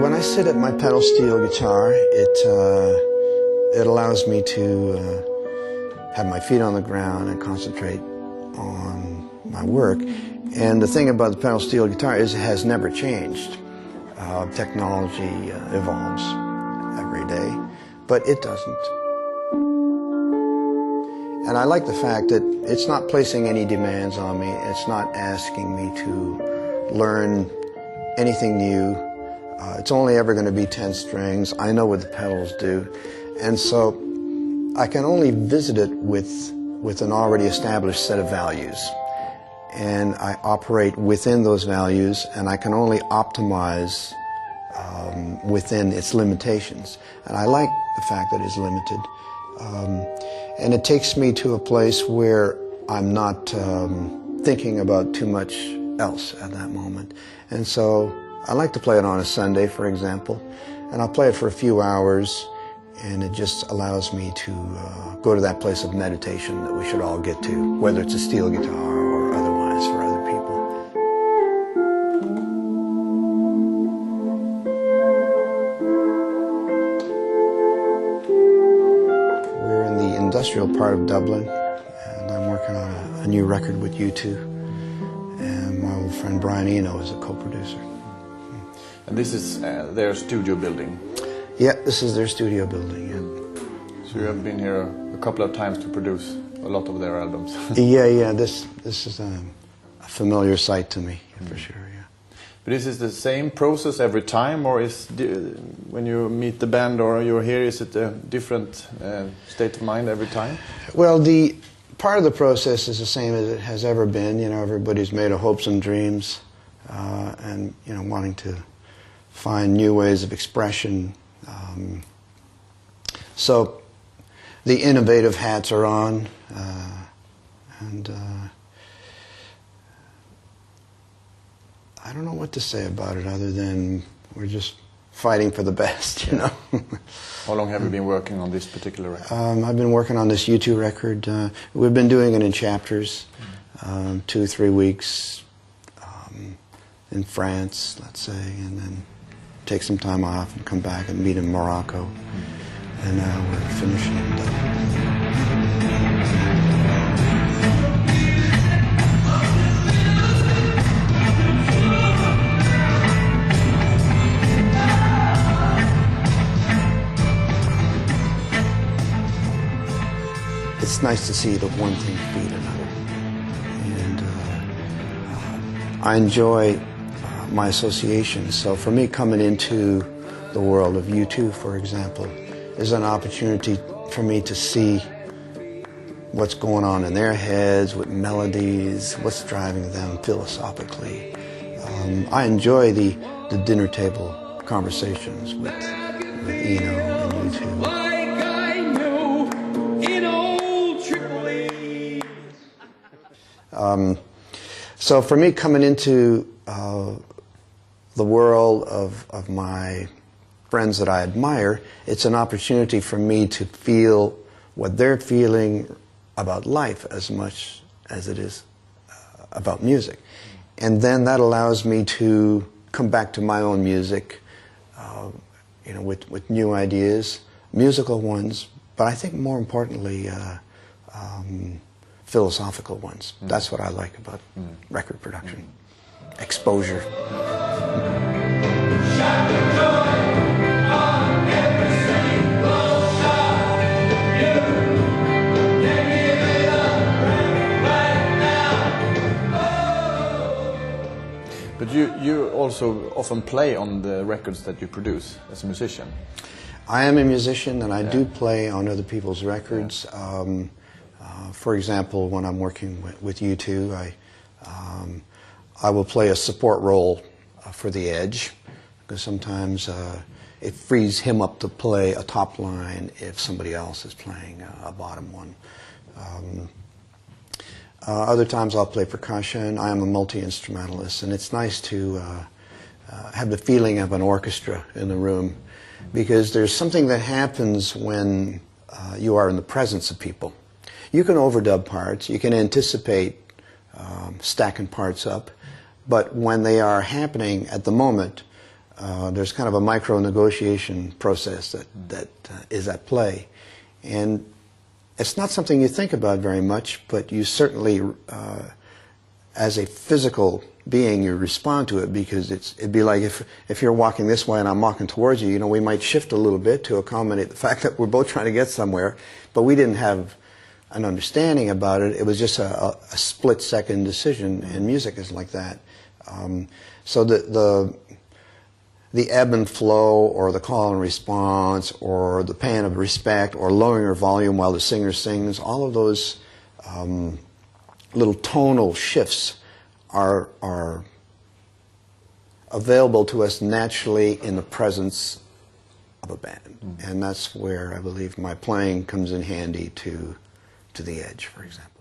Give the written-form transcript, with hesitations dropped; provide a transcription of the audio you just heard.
When I sit at my pedal steel guitar, it allows me to have my feet on the ground and concentrate on my work. And the thing about the pedal steel guitar is it has never changed. Technology evolves every day, but it doesn't. And I like the fact that it's not placing any demands on me. It's not asking me to learn anything new. It's only ever going to be 10 strings. I know what the pedals do. And so I can only visit it with an already established set of values. And I operate within those values, and I can only optimize within its limitations. And I like the fact that it's limited. And it takes me to a place where I'm not thinking about too much else at that moment. And so I like to play it on a Sunday, for example, and I'll play it for a few hours, and it just allows me to go to that place of meditation that we should all get to, whether it's a steel guitar or otherwise for other people. We're in the industrial part of Dublin, and I'm working on a new record with U2, and my old friend Brian Eno is a co-producer. And this is their studio building? Yeah, this is their studio building, yeah. So you have been here a couple of times to produce a lot of their albums? Yeah, this is a familiar sight to me, for sure, yeah. But is it the same process every time, or is when you meet the band or you're here, is it a different state of mind every time? Well, the part of the process is the same as it has ever been. You know, everybody's made of hopes and dreams, and, you know, wanting to find new ways of expression. So the innovative hats are on, and I don't know what to say about it other than we're just fighting for the best, you know. How long have you been working on this particular record? I've been working on this U2 record. We've been doing it in chapters, 2 or 3 weeks in France, let's say, and then take some time off and come back and meet in Morocco. And now we're finishing in Dublin. It's nice to see that one thing feed another. And I enjoy my association. So for me, coming into the world of U2, for example, is an opportunity for me to see what's going on in their heads, with melodies, what's driving them philosophically. I enjoy the dinner table conversations with Eno and U2. So for me, coming into the world of my friends that I admire, it's an opportunity for me to feel what they're feeling about life as much as it is about music. And then that allows me to come back to my own music, you know, with new ideas, musical ones, but I think more importantly, philosophical ones. That's what I like about record production. Exposure. But you also often play on the records that you produce as a musician. I am a musician, and I do play on other people's records. For example, when I'm working with U2, I will play a support role for the Edge, because sometimes it frees him up to play a top line if somebody else is playing a bottom one. Other times I'll play percussion. I am a multi-instrumentalist, and it's nice to have the feeling of an orchestra in the room, because there's something that happens when you are in the presence of people. You can overdub parts, you can anticipate stacking parts up, but when they are happening at the moment, there's kind of a micro-negotiation process that is at play. And it's not something you think about very much, but you certainly, as a physical being, you respond to it, because it'd be like if you're walking this way and I'm walking towards you, you know, we might shift a little bit to accommodate the fact that we're both trying to get somewhere, but we didn't have an understanding about it. It was just a split-second decision, and music is like that. So the ebb and flow, or the call and response, or the paying of respect, or lowering your volume while the singer sings, all of those little tonal shifts are available to us naturally in the presence of a band. And that's where I believe my playing comes in handy to the edge, for example.